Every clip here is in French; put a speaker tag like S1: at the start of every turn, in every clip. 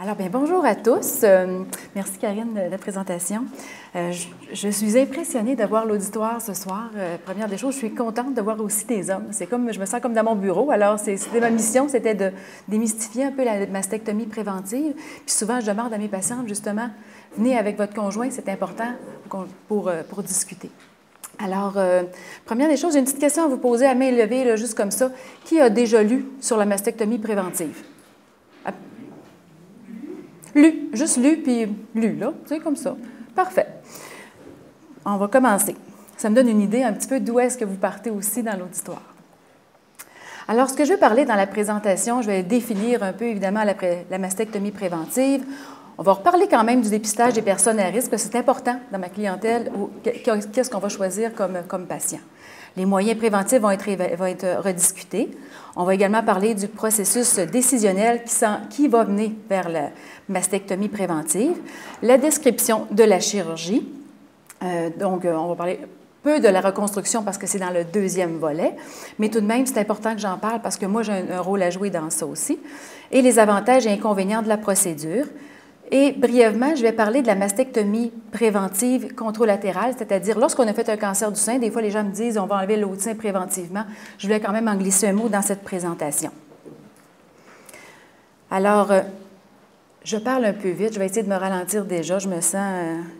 S1: Alors, bien, bonjour à tous. Merci, Karine, de la présentation. Je suis impressionnée d'avoir l'auditoire ce soir. Première des choses, je suis contente de voir aussi des hommes. C'est comme, je me sens comme dans mon bureau. Alors, c'était ma mission, c'était de démystifier un peu la mastectomie préventive. Puis souvent, je demande à mes patientes, justement, venez avec votre conjoint, c'est important pour discuter. Alors, première des choses, j'ai une petite question à vous poser à main levée, là, juste comme ça. Qui a déjà lu sur la mastectomie préventive? Lu, juste lu, puis lu, là, tu sais, comme ça. Parfait. On va commencer. Ça me donne une idée un petit peu d'où est-ce que vous partez aussi dans l'auditoire. Alors, ce que je vais parler dans la présentation, je vais définir un peu, évidemment, la mastectomie préventive. On va reparler quand même du dépistage des personnes à risque, parce que c'est important dans ma clientèle, qu'est-ce qu'on va choisir comme patient. Les moyens préventifs vont être rediscutés. On va également parler du processus décisionnel qui va mener vers la mastectomie préventive, la description de la chirurgie. Donc, on va parler peu de la reconstruction parce que c'est dans le deuxième volet, mais tout de même, c'est important que j'en parle parce que moi, j'ai un rôle à jouer dans ça aussi. Et les avantages et inconvénients de la procédure. Et brièvement, je vais parler de la mastectomie préventive contralatérale, c'est-à-dire lorsqu'on a fait un cancer du sein, des fois les gens me disent on va enlever l'autre sein préventivement. Je voulais quand même en glisser un mot dans cette présentation. Alors, je parle un peu vite, je vais essayer de me ralentir déjà, je me sens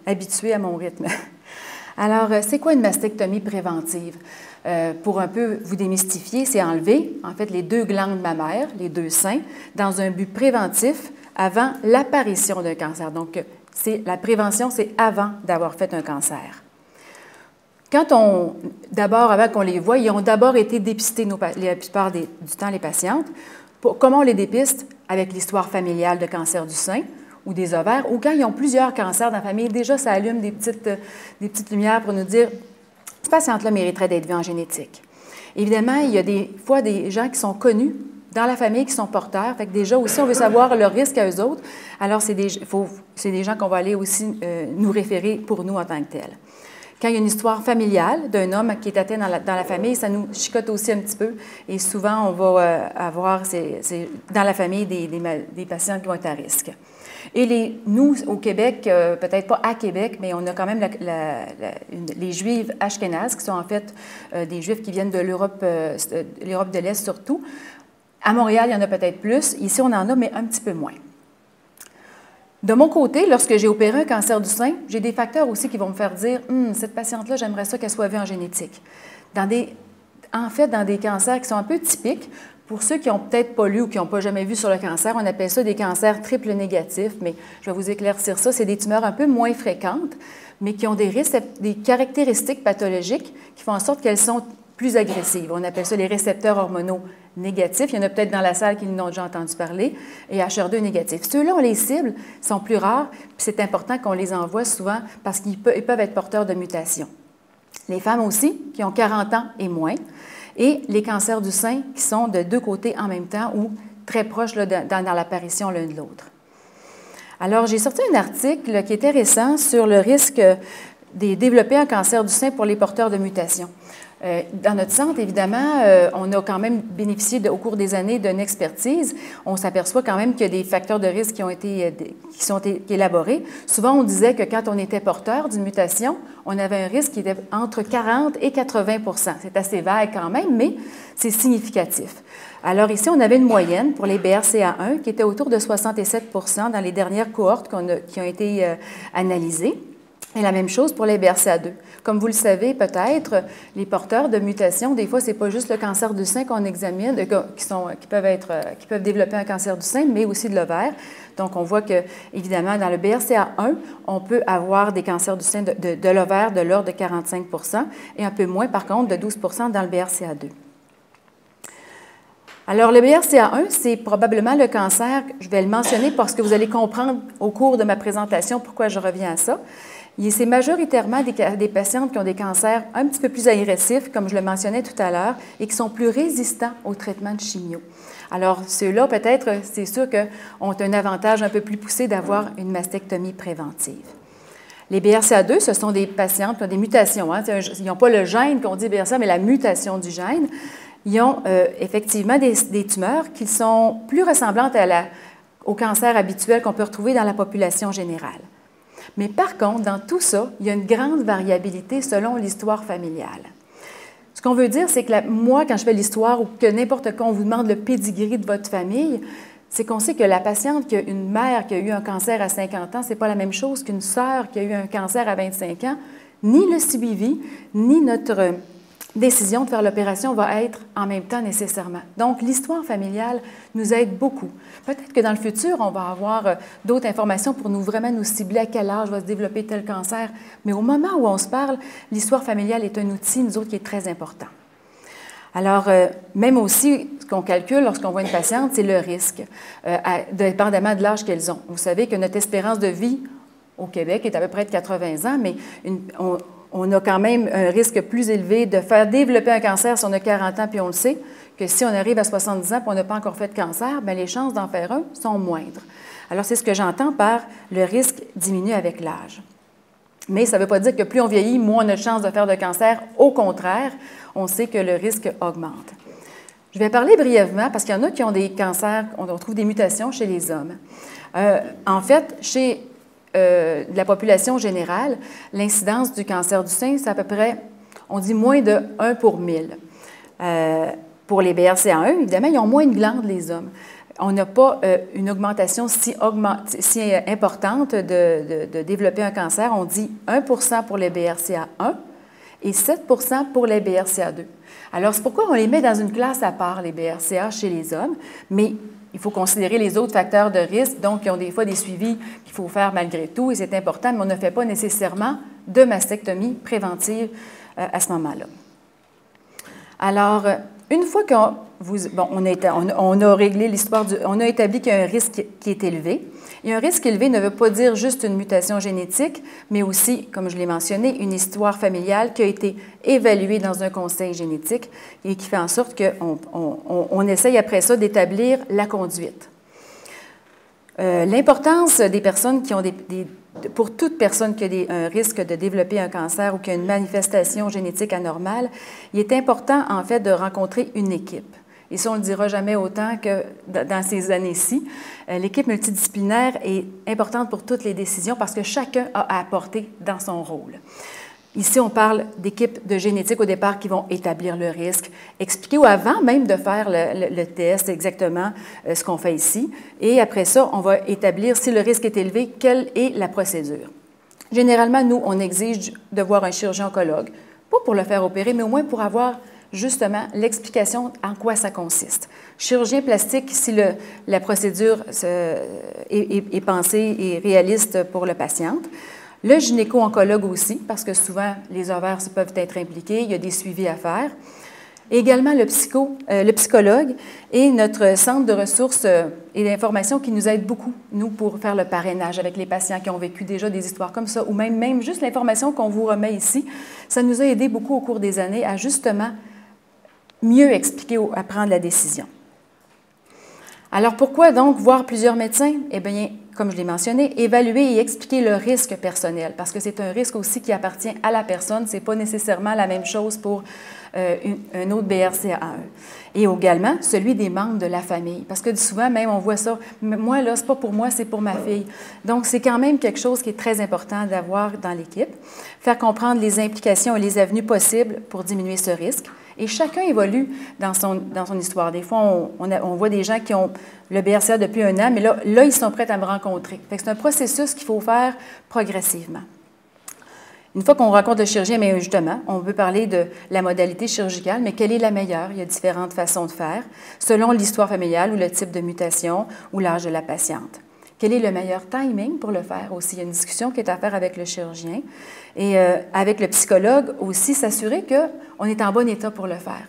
S1: habituée à mon rythme. Alors, c'est quoi une mastectomie préventive? Pour un peu vous démystifier, c'est enlever en fait les deux glandes mammaires, les deux seins, dans un but préventif avant l'apparition d'un cancer. Donc, la prévention, c'est avant d'avoir fait un cancer. D'abord, avant qu'on les voie, ils ont d'abord été dépistés la plupart du temps, les patientes. Comment on les dépiste? Avec l'histoire familiale de cancer du sein ou des ovaires, ou quand ils ont plusieurs cancers dans la famille, déjà, ça allume des petites lumières pour nous dire « cette patiente-là mériterait d'être vue en génétique ». Évidemment, il y a des fois des gens qui sont connus dans la famille qui sont porteurs. Fait que déjà aussi, on veut savoir leur risque à eux autres. Alors, c'est des gens qu'on va aller aussi nous référer pour nous en tant que tels. Quand il y a une histoire familiale d'un homme qui est atteint dans la famille, ça nous chicote aussi un petit peu. Et souvent, on va avoir dans la famille des patients qui vont être à risque. Et nous, au Québec, peut-être pas à Québec, mais on a quand même les Juifs ashkénazes, qui sont en fait des Juifs qui viennent de l'Europe de l'Est surtout. À Montréal, il y en a peut-être plus. Ici, on en a, mais un petit peu moins. De mon côté, lorsque j'ai opéré un cancer du sein, j'ai des facteurs aussi qui vont me faire dire « cette patiente-là, j'aimerais ça qu'elle soit vue en génétique ». En fait, dans des cancers qui sont un peu typiques, pour ceux qui n'ont peut-être pas lu ou qui n'ont pas jamais vu sur le cancer, on appelle ça des cancers triple négatifs, mais je vais vous éclaircir ça. C'est des tumeurs un peu moins fréquentes, mais qui ont des caractéristiques pathologiques qui font en sorte qu'elles sont plus agressives. On appelle ça les récepteurs hormonaux négatifs. Il y en a peut-être dans la salle qui en ont déjà entendu parler, et HR2 négatifs. Ceux-là, on les cible, sont plus rares, puis c'est important qu'on les envoie souvent parce qu'ils peuvent être porteurs de mutations. Les femmes aussi, qui ont 40 ans et moins, et les cancers du sein qui sont de deux côtés en même temps ou très proches là, dans l'apparition l'un de l'autre. Alors, j'ai sorti un article qui était récent sur le risque de développer un cancer du sein pour les porteurs de mutations. Dans notre centre, évidemment, on a quand même bénéficié au cours des années d'une expertise. On s'aperçoit quand même qu'il y a des facteurs de risque qui sont élaborés. Souvent, on disait que quand on était porteur d'une mutation, on avait un risque qui était entre 40 et 80 %. C'est assez vague quand même, mais c'est significatif. Alors ici, on avait une moyenne pour les BRCA1 qui était autour de 67 % dans les dernières cohortes qui ont été analysées. Et la même chose pour les BRCA2. Comme vous le savez peut-être, les porteurs de mutations, des fois, ce n'est pas juste le cancer du sein qu'on examine, qui peuvent développer un cancer du sein, mais aussi de l'ovaire. Donc, on voit que, évidemment, dans le BRCA1, on peut avoir des cancers du sein de l'ovaire de l'ordre de 45 % et un peu moins, par contre, de 12 % dans le BRCA2. Alors, le BRCA1, c'est probablement le cancer, je vais le mentionner parce que vous allez comprendre au cours de ma présentation pourquoi je reviens à ça. C'est majoritairement des patientes qui ont des cancers un petit peu plus agressifs, comme je le mentionnais tout à l'heure, et qui sont plus résistants au traitement de chimio. Alors, ceux-là, peut-être, c'est sûr ont un avantage un peu plus poussé d'avoir une mastectomie préventive. Les BRCA2, ce sont des patientes qui ont des mutations. Hein. Ils n'ont pas le gène qu'on dit BRCA, mais la mutation du gène. Ils ont effectivement des tumeurs qui sont plus ressemblantes à aux cancers habituels qu'on peut retrouver dans la population générale. Mais par contre, dans tout ça, il y a une grande variabilité selon l'histoire familiale. Ce qu'on veut dire, c'est que moi, quand je fais l'histoire ou que n'importe quoi, on vous demande le pédigree de votre famille, c'est qu'on sait que la patiente qui a une mère qui a eu un cancer à 50 ans, ce n'est pas la même chose qu'une sœur qui a eu un cancer à 25 ans. Ni le suivi, ni notre décision de faire l'opération va être en même temps nécessairement. Donc, l'histoire familiale nous aide beaucoup. Peut-être que dans le futur, on va avoir d'autres informations pour vraiment nous cibler à quel âge va se développer tel cancer. Mais au moment où on se parle, l'histoire familiale est un outil, nous autres, qui est très important. Alors, même aussi, ce qu'on calcule lorsqu'on voit une patiente, c'est le risque, dépendamment de l'âge qu'elles ont. Vous savez que notre espérance de vie au Québec est à peu près de 80 ans, mais on a quand même un risque plus élevé de faire développer un cancer si on a 40 ans, puis on le sait, que si on arrive à 70 ans et on n'a pas encore fait de cancer, bien, les chances d'en faire un sont moindres. Alors, c'est ce que j'entends par le risque diminue avec l'âge. Mais ça ne veut pas dire que plus on vieillit, moins on a de chances de faire de cancer. Au contraire, on sait que le risque augmente. Je vais parler brièvement parce qu'il y en a qui ont des cancers, on trouve des mutations chez les hommes. En fait, chez la population générale, l'incidence du cancer du sein, c'est à peu près, on dit moins de 1 pour 1000. Pour les BRCA1, évidemment, ils ont moins de glandes, les hommes. On n'a pas une augmentation si importante de développer un cancer. On dit 1 pour les BRCA1 et 7 pour les BRCA2. Alors, c'est pourquoi on les met dans une classe à part, les BRCA, chez les hommes, mais il faut considérer les autres facteurs de risque, donc ils ont des fois des suivis qu'il faut faire malgré tout, et c'est important, mais on ne fait pas nécessairement de mastectomie préventive à ce moment-là. Alors, une fois on a réglé l'histoire on a établi qu'il y a un risque qui est élevé. Et un risque élevé ne veut pas dire juste une mutation génétique, mais aussi, comme je l'ai mentionné, une histoire familiale qui a été évaluée dans un conseil génétique et qui fait en sorte qu'on essaye après ça d'établir la conduite. L'importance des personnes qui ont pour toute personne qui a un risque de développer un cancer ou qui a une manifestation génétique anormale, il est important, en fait, de rencontrer une équipe. Et ça, on ne le dira jamais autant que dans ces années-ci. L'équipe multidisciplinaire est importante pour toutes les décisions parce que chacun a à apporter dans son rôle. Ici, on parle d'équipes de génétique au départ qui vont établir le risque, expliquer ou avant même de faire le test exactement ce qu'on fait ici. Et après ça, on va établir si le risque est élevé, quelle est la procédure. Généralement, nous, on exige de voir un chirurgien oncologue, pas pour le faire opérer, mais au moins pour avoir justement l'explication en quoi ça consiste. Chirurgien plastique, si la procédure est pensée et réaliste pour le patiente. Le gynéco-oncologue aussi, parce que souvent, les ovaires peuvent être impliqués, il y a des suivis à faire. Et également le psychologue et notre centre de ressources et d'informations qui nous aide beaucoup, nous, pour faire le parrainage avec les patients qui ont vécu déjà des histoires comme ça, ou même juste l'information qu'on vous remet ici. Ça nous a aidé beaucoup au cours des années à justement mieux expliquer, à prendre la décision. Alors, pourquoi donc voir plusieurs médecins? Eh bien, comme je l'ai mentionné, évaluer et expliquer le risque personnel, parce que c'est un risque aussi qui appartient à la personne. Ce n'est pas nécessairement la même chose pour un autre BRCA1. Et également, celui des membres de la famille, parce que souvent, même, on voit ça, moi, là, c'est pas pour moi, c'est pour ma fille. Donc, c'est quand même quelque chose qui est très important d'avoir dans l'équipe. Faire comprendre les implications et les avenues possibles pour diminuer ce risque. Et chacun évolue dans son histoire. Des fois, on voit des gens qui ont le BRCA depuis 1 an, mais là, ils sont prêts à me rencontrer. C'est un processus qu'il faut faire progressivement. Une fois qu'on rencontre le chirurgien, mais justement, on peut parler de la modalité chirurgicale, mais quelle est la meilleure? Il y a différentes façons de faire, selon l'histoire familiale ou le type de mutation ou l'âge de la patiente. Quel est le meilleur timing pour le faire aussi? Il y a une discussion qui est à faire avec le chirurgien et avec le psychologue aussi, s'assurer qu'on est en bon état pour le faire.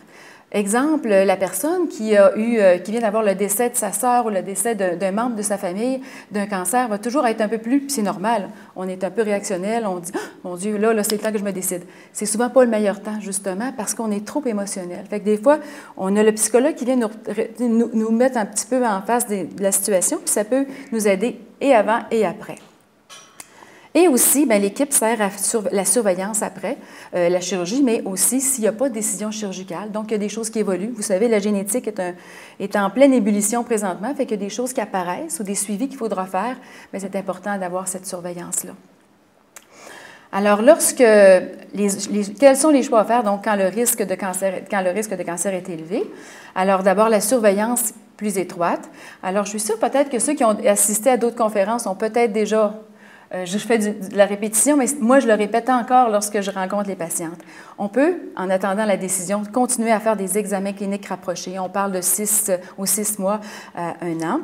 S1: Exemple, la personne qui vient d'avoir le décès de sa sœur ou le décès d'un membre de sa famille d'un cancer va toujours être un peu plus, c'est normal, on est un peu réactionnel, on dit « Oh, mon Dieu, là c'est le temps que je me décide ». C'est souvent pas le meilleur temps, justement, parce qu'on est trop émotionnel. Fait que des fois, on a le psychologue qui vient nous mettre un petit peu en face de la situation, puis ça peut nous aider et avant et après. Et aussi, l'équipe sert à la surveillance après la chirurgie, mais aussi s'il n'y a pas de décision chirurgicale. Donc, il y a des choses qui évoluent. Vous savez, la génétique est en pleine ébullition présentement, fait qu'il y a des choses qui apparaissent ou des suivis qu'il faudra faire, mais c'est important d'avoir cette surveillance-là. Alors, quels sont les choix à faire donc, quand le risque de cancer est élevé? Alors, d'abord, la surveillance plus étroite. Alors, je suis sûre peut-être que ceux qui ont assisté à d'autres conférences ont peut-être déjà, je fais de la répétition, mais moi, je le répète encore lorsque je rencontre les patientes. On peut, en attendant la décision, continuer à faire des examens cliniques rapprochés. On parle de 6 mois à 1 an.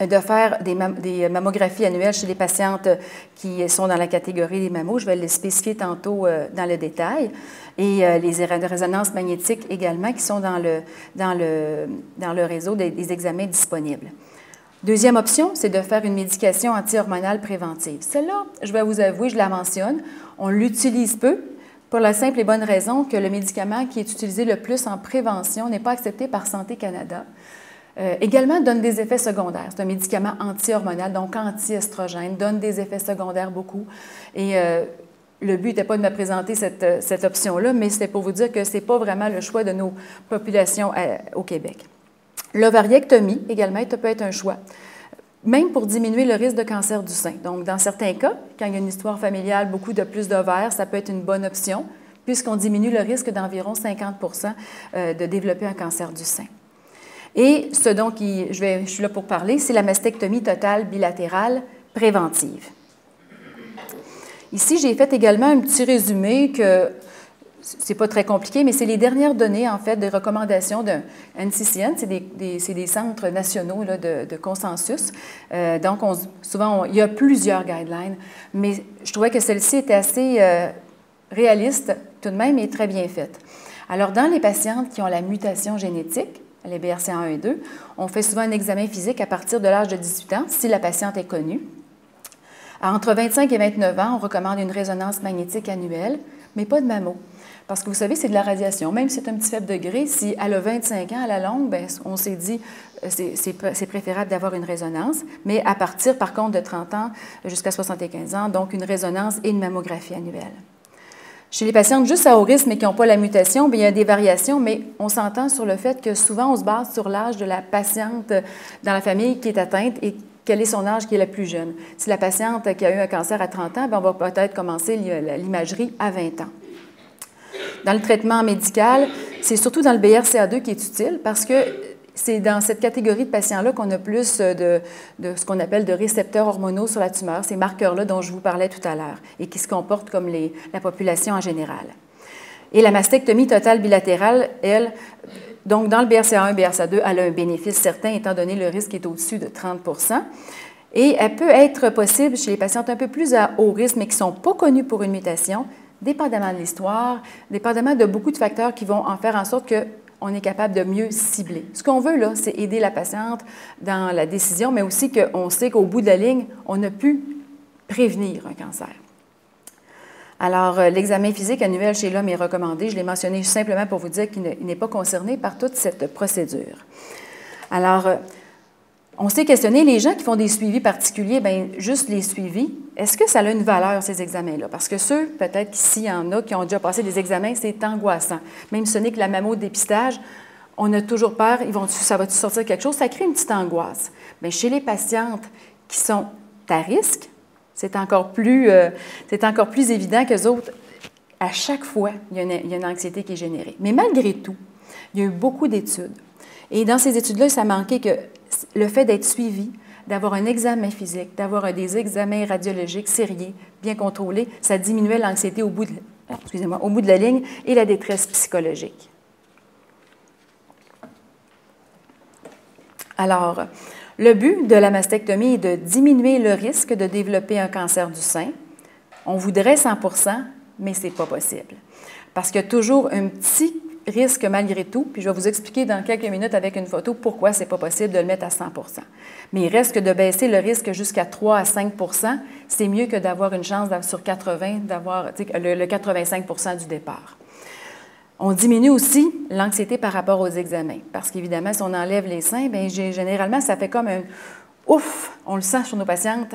S1: De faire des mammographies annuelles chez les patientes qui sont dans la catégorie des mammos. Je vais les spécifier tantôt dans le détail. Et les résonances magnétiques également qui sont dans le réseau des examens disponibles. Deuxième option, c'est de faire une médication anti-hormonale préventive. Celle-là, je vais vous avouer, je la mentionne, on l'utilise peu pour la simple et bonne raison que le médicament qui est utilisé le plus en prévention n'est pas accepté par Santé Canada. Également, donne des effets secondaires. C'est un médicament anti-hormonal, donc anti-estrogène, donne des effets secondaires beaucoup. Et le but n'était pas de me présenter cette option-là, mais c'était pour vous dire que ce n'est pas vraiment le choix de nos populations au Québec. L'ovariectomie, également, peut être un choix, même pour diminuer le risque de cancer du sein. Donc, dans certains cas, quand il y a une histoire familiale, beaucoup de plus d'ovaires, ça peut être une bonne option, puisqu'on diminue le risque d'environ 50 de développer un cancer du sein. Et ce dont je suis là pour parler, c'est la mastectomie totale bilatérale préventive. Ici, j'ai fait également un petit résumé que c'est pas très compliqué, mais c'est les dernières données, en fait, de recommandations d'un NCCN. C'est des centres nationaux là, de consensus. Donc, souvent, il y a plusieurs guidelines, mais je trouvais que celle-ci était assez réaliste tout de même et très bien faite. Alors, dans les patientes qui ont la mutation génétique, les BRCA1 et 2, on fait souvent un examen physique à partir de l'âge de 18 ans, si la patiente est connue. Entre 25 et 29 ans, on recommande une résonance magnétique annuelle, mais pas de mammo. Parce que vous savez, c'est de la radiation. Même si c'est un petit faible degré, si elle a 25 ans à la longue, bien, on s'est dit c'est préférable d'avoir une résonance. Mais à partir, par contre, de 30 ans jusqu'à 75 ans, donc une résonance et une mammographie annuelle. Chez les patientes juste à haut risque, mais qui n'ont pas la mutation, bien, il y a des variations, mais on s'entend sur le fait que souvent, on se base sur l'âge de la patiente dans la famille qui est atteinte et quel est son âge qui est le plus jeune. Si la patiente qui a eu un cancer à 30 ans, bien, on va peut-être commencer l'imagerie à 20 ans. Dans le traitement médical, c'est surtout dans le BRCA2 qui est utile parce que c'est dans cette catégorie de patients-là qu'on a plus de ce qu'on appelle de récepteurs hormonaux sur la tumeur, ces marqueurs-là dont je vous parlais tout à l'heure et qui se comportent comme la population en général. Et la mastectomie totale bilatérale, elle, donc dans le BRCA1 et BRCA2, elle a un bénéfice certain étant donné le risque est au-dessus de 30 % et elle peut être possible chez les patientes un peu plus à haut risque mais qui ne sont pas connues pour une mutation, dépendamment de l'histoire, dépendamment de beaucoup de facteurs qui vont en faire en sorte qu'on est capable de mieux cibler. Ce qu'on veut, là, c'est aider la patiente dans la décision, mais aussi qu'on sait qu'au bout de la ligne, on a pu prévenir un cancer. Alors, l'examen physique annuel chez l'homme est recommandé. Je l'ai mentionné simplement pour vous dire qu'il n'est pas concerné par toute cette procédure. Alors, on s'est questionné, les gens qui font des suivis particuliers, bien, juste les suivis, est-ce que ça a une valeur, ces examens-là? Parce que ceux, peut-être qu'ici, il y en a qui ont déjà passé des examens, c'est angoissant. Même si ce n'est que la mammo-dépistage, on a toujours peur, ça va-tu sortir quelque chose? Ça crée une petite angoisse. Bien, chez les patientes qui sont à risque, c'est encore plus évident qu'eux autres, à chaque fois, il y a une anxiété qui est générée. Mais malgré tout, il y a eu beaucoup d'études. Et dans ces études-là, ça manquait que le fait d'être suivi, d'avoir un examen physique, d'avoir des examens radiologiques sérieux, bien contrôlés, ça diminuait l'anxiété au bout de la ligne et la détresse psychologique. Alors, le but de la mastectomie est de diminuer le risque de développer un cancer du sein. On voudrait 100 %, mais ce n'est pas possible. Parce qu'il y a toujours un petit risque malgré tout, puis je vais vous expliquer dans quelques minutes avec une photo pourquoi ce n'est pas possible de le mettre à 100 %. Mais il reste que de baisser le risque jusqu'à 3 à 5 %, c'est mieux que d'avoir une chance sur 80, d'avoir le 85 % du départ. On diminue aussi l'anxiété par rapport aux examens, parce qu'évidemment, si on enlève les seins, bien, généralement, ça fait comme ouf, on le sent sur nos patientes,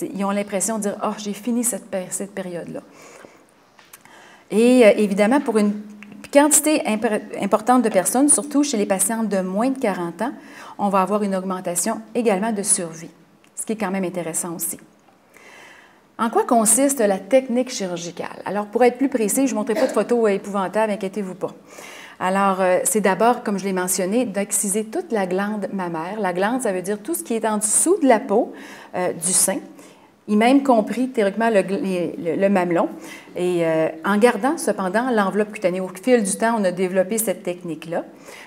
S1: ils ont l'impression de dire « Ah, j'ai fini cette période-là ». Et évidemment, pour une quantité importante de personnes, surtout chez les patientes de moins de 40 ans, on va avoir une augmentation également de survie, ce qui est quand même intéressant aussi. En quoi consiste la technique chirurgicale? Alors, pour être plus précis, je ne montrerai pas de photos épouvantables, inquiétez-vous pas. Alors, c'est d'abord, comme je l'ai mentionné, d'exciser toute la glande mammaire. La glande, ça veut dire tout ce qui est en dessous de la peau du sein, y même compris théoriquement le mamelon, et en gardant cependant l'enveloppe cutanée. Au fil du temps, on a développé cette technique-là,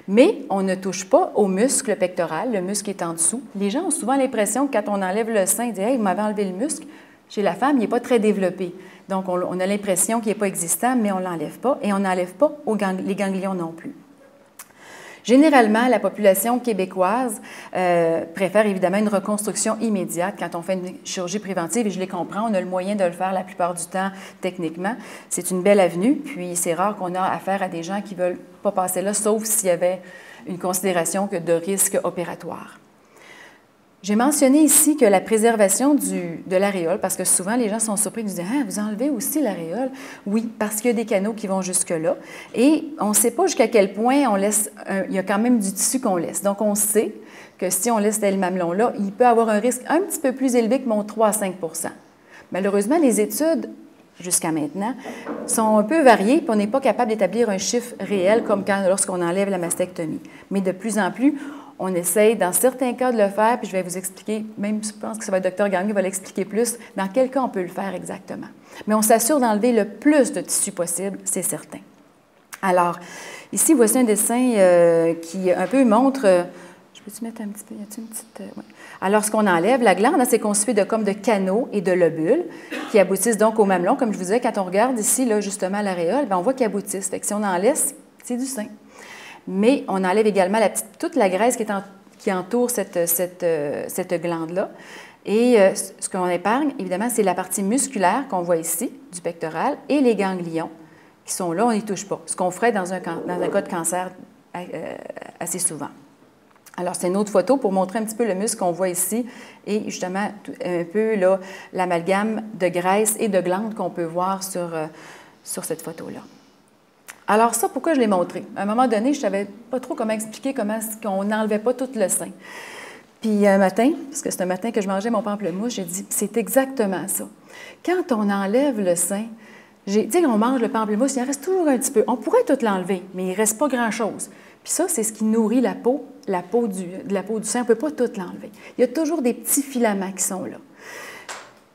S1: mais on ne touche pas au muscle pectoral, le muscle est en dessous. Les gens ont souvent l'impression que quand on enlève le sein, ils disent « Hey, vous m'avez enlevé le muscle ». Chez la femme, il n'est pas très développé. Donc, on a l'impression qu'il n'est pas existant, mais on ne l'enlève pas, et on n'enlève pas les ganglions non plus. Généralement, la population québécoise préfère évidemment une reconstruction immédiate quand on fait une chirurgie préventive, et je les comprends, on a le moyen de le faire la plupart du temps techniquement. C'est une belle avenue, puis c'est rare qu'on a affaire à des gens qui ne veulent pas passer là, sauf s'il y avait une considération de risque opératoire. J'ai mentionné ici que la préservation de l'aréole, parce que souvent les gens sont surpris, ils disent « Ah, vous enlevez aussi l'aréole? » Oui, parce qu'il y a des canaux qui vont jusque-là. Et on ne sait pas jusqu'à quel point on laisse, il y a quand même du tissu qu'on laisse. Donc, on sait que si on laisse le mamelon-là, il peut avoir un risque un petit peu plus élevé que mon 3 à 5 %. Malheureusement, les études, jusqu'à maintenant, sont un peu variées, puis on n'est pas capable d'établir un chiffre réel comme lorsqu'on enlève la mastectomie. Mais de plus en plus, on essaye, dans certains cas, de le faire, puis je vais vous expliquer, même je pense que ça va être Dr Gagné qui va l'expliquer plus, dans quel cas on peut le faire exactement. Mais on s'assure d'enlever le plus de tissu possible, c'est certain. Alors, ici, voici un dessin qui un peu montre... je peux-tu mettre un petit peu... Y a-t-il une petite... ouais. Alors, ce qu'on enlève, la glande, c'est constitué de canaux et de lobules qui aboutissent donc au mamelon. Comme je vous disais, quand on regarde ici, là, justement, l'aréole, on voit qu'ils aboutissent. Fait que si on en laisse, c'est du sein. Mais on enlève également toute la graisse qui entoure cette glande-là. Et ce qu'on épargne, évidemment, c'est la partie musculaire qu'on voit ici, du pectoral, et les ganglions qui sont là, on n'y touche pas. Ce qu'on ferait dans un cas de cancer assez souvent. Alors, c'est une autre photo pour montrer un petit peu le muscle qu'on voit ici et justement un peu l'amalgame de graisse et de glande qu'on peut voir sur cette photo-là. Alors ça, pourquoi je l'ai montré? À un moment donné, je ne savais pas trop comment expliquer comment on n'enlevait pas tout le sein. Puis un matin, parce que c'est un matin que je mangeais mon pamplemousse, j'ai dit, c'est exactement ça. Quand on enlève le sein, tu sais, on mange le pamplemousse, il en reste toujours un petit peu. On pourrait tout l'enlever, mais il ne reste pas grand-chose. Puis ça, c'est ce qui nourrit la peau du sein. On ne peut pas tout l'enlever. Il y a toujours des petits filaments qui sont là.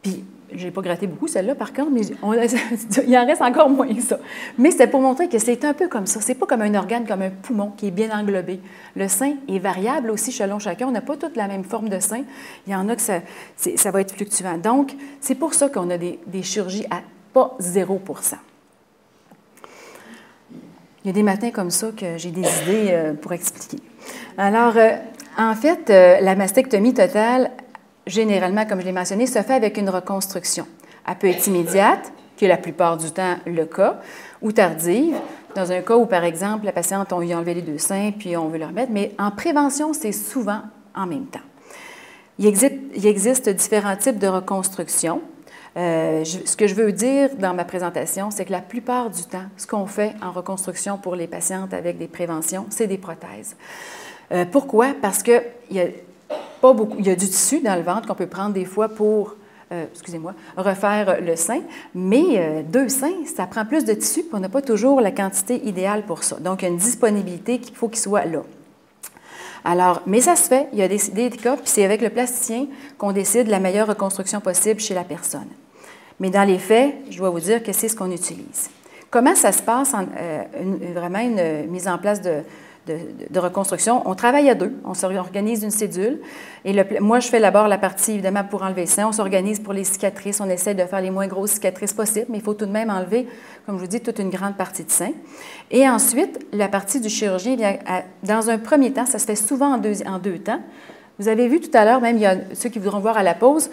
S1: Puis, je n'ai pas gratté beaucoup celle-là, par contre, mais il en reste encore moins que ça. Mais c'est pour montrer que c'est un peu comme ça. Ce n'est pas comme un organe, comme un poumon qui est bien englobé. Le sein est variable aussi selon chacun. On n'a pas toute la même forme de sein. Il y en a que ça va être fluctuant. Donc, c'est pour ça qu'on a des chirurgies à pas 0 %. Il y a des matins comme ça que j'ai des idées pour expliquer. Alors, en fait, la mastectomie totale, généralement, comme je l'ai mentionné, se fait avec une reconstruction. Elle peut être immédiate, qui est la plupart du temps le cas, ou tardive, dans un cas où, par exemple, la patiente, on lui a enlevé les 2 seins, puis on veut le remettre, mais en prévention, c'est souvent en même temps. Il existe différents types de reconstruction. Ce que je veux dire dans ma présentation, c'est que la plupart du temps, ce qu'on fait en reconstruction pour les patientes avec des préventions, c'est des prothèses. Pourquoi? Parce qu'il y a du tissu dans le ventre qu'on peut prendre des fois pour, refaire le sein, mais 2 seins, ça prend plus de tissu, puis on n'a pas toujours la quantité idéale pour ça. Donc, il y a une disponibilité qu'il faut qu'il soit là. Alors, mais ça se fait, il y a des cas, puis c'est avec le plasticien qu'on décide la meilleure reconstruction possible chez la personne. Mais dans les faits, je dois vous dire que c'est ce qu'on utilise. Comment ça se passe, vraiment une mise en place de reconstruction? On travaille à 2, on s'organise une cédule. Et moi, je fais d'abord la partie, évidemment, pour enlever le sein. On s'organise pour les cicatrices. On essaie de faire les moins grosses cicatrices possibles, mais il faut tout de même enlever, comme je vous dis, toute une grande partie de sein. Et ensuite, la partie du chirurgien vient, dans un premier temps, ça se fait souvent en deux temps. Vous avez vu tout à l'heure, même il y a ceux qui voudront voir à la pause,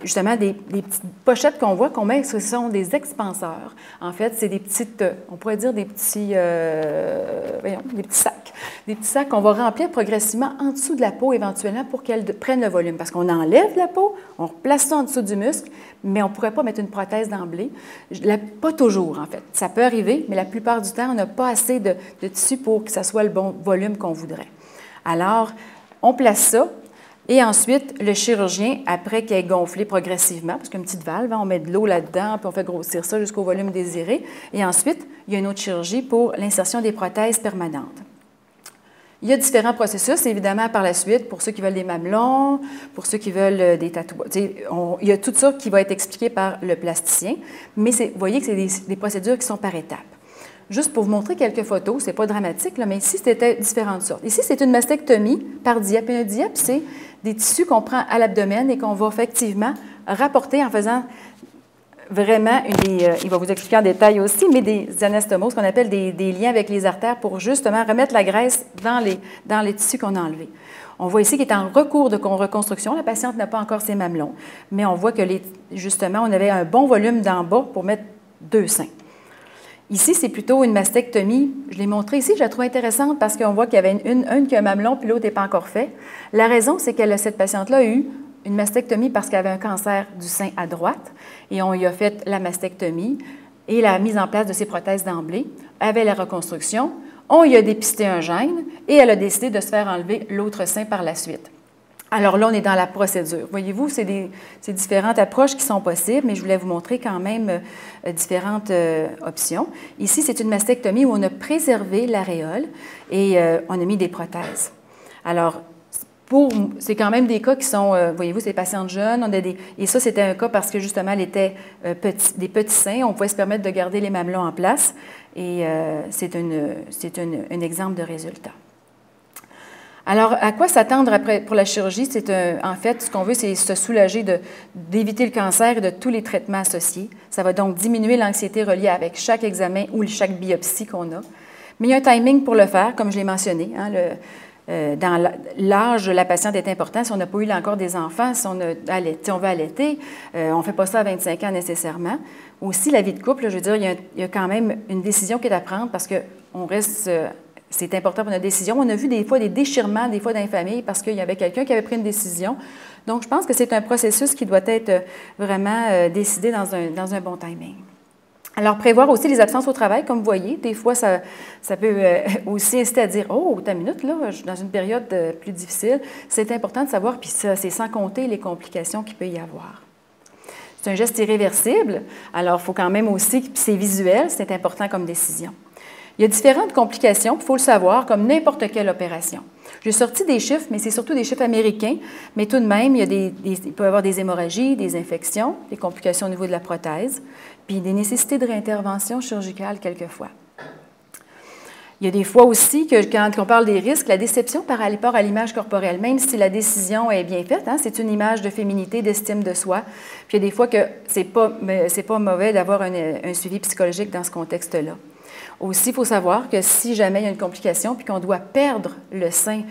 S1: justement des petites pochettes qu'on voit, qu'on met, ce sont des expanseurs. En fait, c'est des petites, on pourrait dire des petits sacs Des petits sacs qu'on va remplir progressivement en dessous de la peau éventuellement pour qu'elle prenne le volume. Parce qu'on enlève la peau, on replace ça en dessous du muscle, mais on ne pourrait pas mettre une prothèse d'emblée. Pas toujours, en fait. Ça peut arriver, mais la plupart du temps, on n'a pas assez de tissu pour que ça soit le bon volume qu'on voudrait. Alors, on place ça. Et ensuite, le chirurgien, après qu'il ait gonflé progressivement, parce qu'il y a une petite valve, on met de l'eau là-dedans, puis on fait grossir ça jusqu'au volume désiré. Et ensuite, il y a une autre chirurgie pour l'insertion des prothèses permanentes. Il y a différents processus, évidemment, par la suite, pour ceux qui veulent des mamelons, pour ceux qui veulent des tatouages. Il y a tout ça qui va être expliqué par le plasticien, mais vous voyez que c'est des procédures qui sont par étapes. Juste pour vous montrer quelques photos, ce n'est pas dramatique, là, mais ici, c'était différentes sortes. Ici, c'est une mastectomie par diap. Une diap, c'est des tissus qu'on prend à l'abdomen et qu'on va effectivement rapporter en faisant vraiment, il va vous expliquer en détail aussi, mais des anastomoses, qu'on appelle des liens avec les artères pour justement remettre la graisse dans les tissus qu'on a enlevés. On voit ici qu'il est en recours de reconstruction. La patiente n'a pas encore ses mamelons, mais on voit que justement, on avait un bon volume d'en bas pour mettre 2 seins. Ici, c'est plutôt une mastectomie. Je l'ai montré ici, je la trouve intéressante parce qu'on voit qu'il y avait une qui a un mamelon puis l'autre n'est pas encore fait. La raison, c'est que cette patiente-là a eu une mastectomie parce qu'elle avait un cancer du sein à droite et on lui a fait la mastectomie et la mise en place de ses prothèses d'emblée. Elle avait la reconstruction, on lui a dépisté un gène et elle a décidé de se faire enlever l'autre sein par la suite. Alors là, on est dans la procédure. Voyez-vous, c'est différentes approches qui sont possibles, mais je voulais vous montrer quand même différentes options. Ici, c'est une mastectomie où on a préservé l'aréole et on a mis des prothèses. Alors, c'est quand même des cas qui sont, voyez-vous, c'est des patientes jeunes, et ça, c'était un cas parce que justement, elle était des petits seins, on pouvait se permettre de garder les mamelons en place, et c'est un exemple de résultat. Alors, à quoi s'attendre pour la chirurgie? En fait, ce qu'on veut, c'est se soulager d'éviter le cancer et de tous les traitements associés. Ça va donc diminuer l'anxiété reliée avec chaque examen ou chaque biopsie qu'on a. Mais il y a un timing pour le faire, comme je l'ai mentionné. Dans l'âge de la patiente est important. Si on n'a pas eu encore des enfants, si on veut allaiter, on ne fait pas ça à 25 ans nécessairement. Aussi, la vie de couple, je veux dire, il y a quand même une décision qui est à prendre parce qu'on reste... C'est important pour notre décision. On a vu des fois des déchirements, des fois dans les familles, parce qu'il y avait quelqu'un qui avait pris une décision. Donc, je pense que c'est un processus qui doit être vraiment décidé dans un bon timing. Alors, prévoir aussi les absences au travail, comme vous voyez. Des fois, ça peut aussi inciter à dire « Oh, t'as une minute, là, je suis dans une période plus difficile. » C'est important de savoir, puis ça, c'est sans compter les complications qu'il peut y avoir. C'est un geste irréversible, alors il faut quand même aussi, puis c'est visuel, c'est important comme décision. Il y a différentes complications, il faut le savoir, comme n'importe quelle opération. J'ai sorti des chiffres, mais c'est surtout des chiffres américains, mais tout de même, il peut y avoir des hémorragies, des infections, des complications au niveau de la prothèse, puis des nécessités de réintervention chirurgicale quelquefois. Il y a des fois aussi que quand on parle des risques, la déception par rapport à l'image corporelle, même si la décision est bien faite, c'est une image de féminité, d'estime de soi. Puis il y a des fois que c'est pas mauvais d'avoir un suivi psychologique dans ce contexte-là. Aussi, il faut savoir que si jamais il y a une complication puis qu'on doit perdre le sein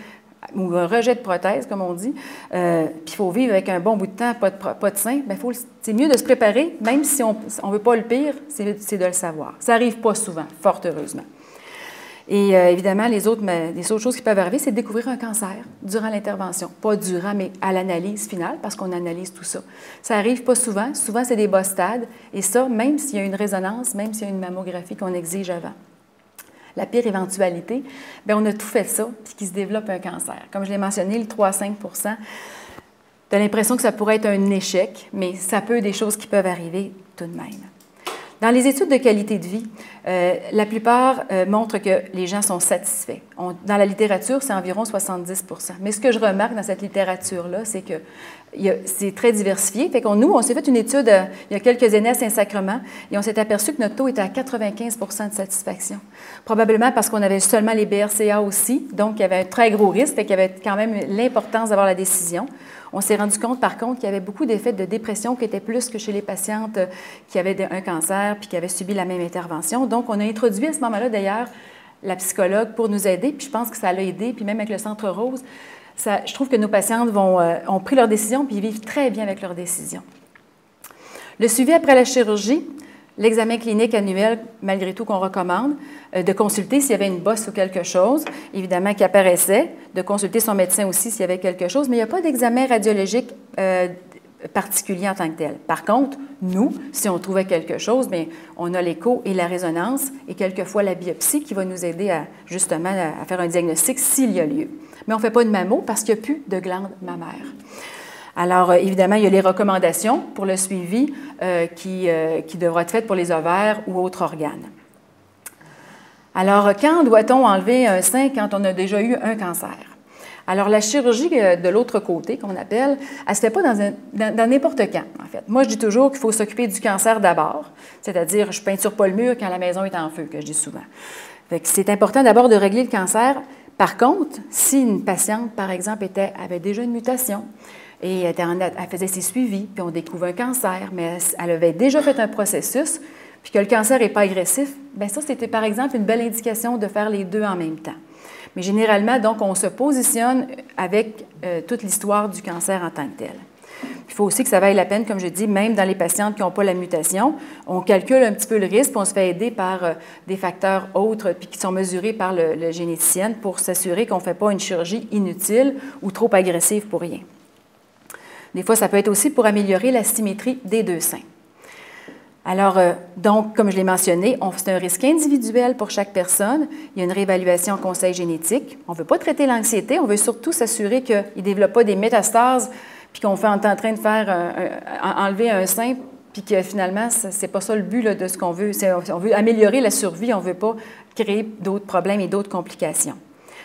S1: ou un rejet de prothèse, comme on dit, puis il faut vivre avec un bon bout de temps, pas de sein, bien, c'est mieux de se préparer, même si on ne veut pas le pire, c'est de le savoir. Ça n'arrive pas souvent, fort heureusement. Et évidemment, les autres choses qui peuvent arriver, c'est de découvrir un cancer durant l'intervention. Pas durant, mais à l'analyse finale, parce qu'on analyse tout ça. Ça n'arrive pas souvent. Souvent, c'est des bas stades. Et ça, même s'il y a une résonance, même s'il y a une mammographie qu'on exige avant. La pire éventualité, bien, on a tout fait ça, puis qu'il se développe un cancer. Comme je l'ai mentionné, le 3 à 5 % tu as l'impression que ça pourrait être un échec, mais ça peut être des choses qui peuvent arriver tout de même. Dans les études de qualité de vie, la plupart montrent que les gens sont satisfaits. Dans la littérature, c'est environ 70 %. Mais ce que je remarque dans cette littérature-là, c'est que c'est très diversifié. Fait qu'on, on s'est fait une étude il y a quelques années à Saint-Sacrement et on s'est aperçu que notre taux était à 95 % de satisfaction. Probablement parce qu'on avait seulement les BRCA aussi, donc il y avait un très gros risque, fait qu'il y avait quand même l'importance d'avoir la décision. On s'est rendu compte, par contre, qu'il y avait beaucoup d'effets de dépression qui étaient plus que chez les patientes qui avaient un cancer puis qui avaient subi la même intervention. Donc, on a introduit à ce moment-là, d'ailleurs, la psychologue pour nous aider, puis je pense que ça l'a aidé, puis même avec le Centre Rose, je trouve que nos patientes ont pris leur décision puis ils vivent très bien avec leur décision. Le suivi après la chirurgie, l'examen clinique annuel, malgré tout, qu'on recommande, de consulter s'il y avait une bosse ou quelque chose, évidemment, qui apparaissait, de consulter son médecin aussi s'il y avait quelque chose, mais il n'y a pas d'examen radiologique particulier en tant que tel. Par contre, nous, si on trouvait quelque chose, bien, on a l'écho et la résonance et quelquefois la biopsie qui va nous aider justement à faire un diagnostic s'il y a lieu. Mais on ne fait pas de mammo parce qu'il n'y a plus de glande mammaire. Alors, évidemment, il y a les recommandations pour le suivi qui devront être faites pour les ovaires ou autres organes. Alors, quand doit-on enlever un sein quand on a déjà eu un cancer? Alors, la chirurgie de l'autre côté, qu'on appelle, elle ne se fait pas dans n'importe quand, en fait. Moi, je dis toujours qu'il faut s'occuper du cancer d'abord, c'est-à-dire, je ne peinture pas le mur quand la maison est en feu, que je dis souvent. C'est important d'abord de régler le cancer. Par contre, si une patiente, par exemple, avait déjà une mutation et elle faisait ses suivis, puis on découvre un cancer, mais elle avait déjà fait un processus, puis que le cancer n'est pas agressif, bien ça, c'était par exemple une belle indication de faire les deux en même temps. Mais généralement, donc, on se positionne avec toute l'histoire du cancer en tant que tel. Il faut aussi que ça vaille la peine, comme je dis, même dans les patientes qui n'ont pas la mutation, on calcule un petit peu le risque, puis on se fait aider par des facteurs autres, puis qui sont mesurés par le généticien pour s'assurer qu'on ne fait pas une chirurgie inutile ou trop agressive pour rien. Des fois, ça peut être aussi pour améliorer la symétrie des deux seins. Alors, donc, comme je l'ai mentionné, c'est un risque individuel pour chaque personne. Il y a une réévaluation en conseil génétique. On ne veut pas traiter l'anxiété, on veut surtout s'assurer qu'il ne développe pas des métastases, puis qu'on est en train de faire enlever un sein, puis que finalement, ce n'est pas ça le but là, de ce qu'on veut. On veut améliorer la survie, on ne veut pas créer d'autres problèmes et d'autres complications.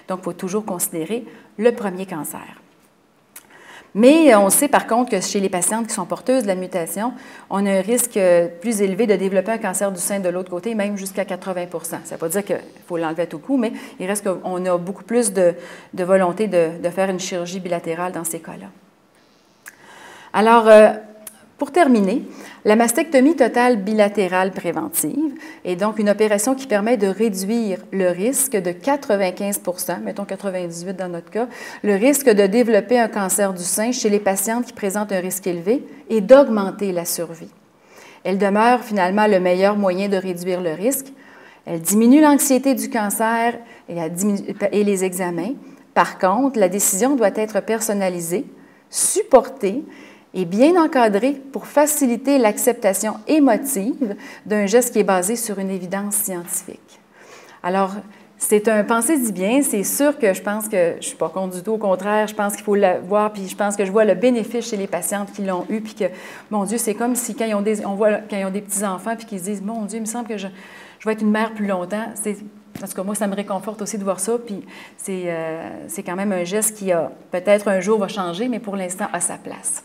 S1: Donc, il faut toujours considérer le premier cancer. Mais on sait par contre que chez les patientes qui sont porteuses de la mutation, on a un risque plus élevé de développer un cancer du sein de l'autre côté, même jusqu'à 80 %. Ça ne veut pas dire qu'il faut l'enlever à tout coup, mais il reste qu'on a beaucoup plus de volonté de faire une chirurgie bilatérale dans ces cas-là. Alors, pour terminer, la mastectomie totale bilatérale préventive est donc une opération qui permet de réduire le risque de 95 %, mettons 98 dans notre cas, le risque de développer un cancer du sein chez les patientes qui présentent un risque élevé et d'augmenter la survie. Elle demeure finalement le meilleur moyen de réduire le risque. Elle diminue l'anxiété du cancer et les examens. Par contre, la décision doit être personnalisée, supportée et bien encadré pour faciliter l'acceptation émotive d'un geste qui est basé sur une évidence scientifique. Alors, c'est un pensée dit bien, c'est sûr que je pense que je ne suis pas contre du tout, au contraire, je pense qu'il faut le voir, puis je pense que je vois le bénéfice chez les patientes qui l'ont eu, puis que, mon Dieu, c'est comme si quand ils ont des petits-enfants, puis qu'ils se disent, mon Dieu, il me semble que je vais être une mère plus longtemps. En tout cas, moi, ça me réconforte aussi de voir ça, puis c'est quand même un geste qui, peut-être un jour, va changer, mais pour l'instant, a sa place.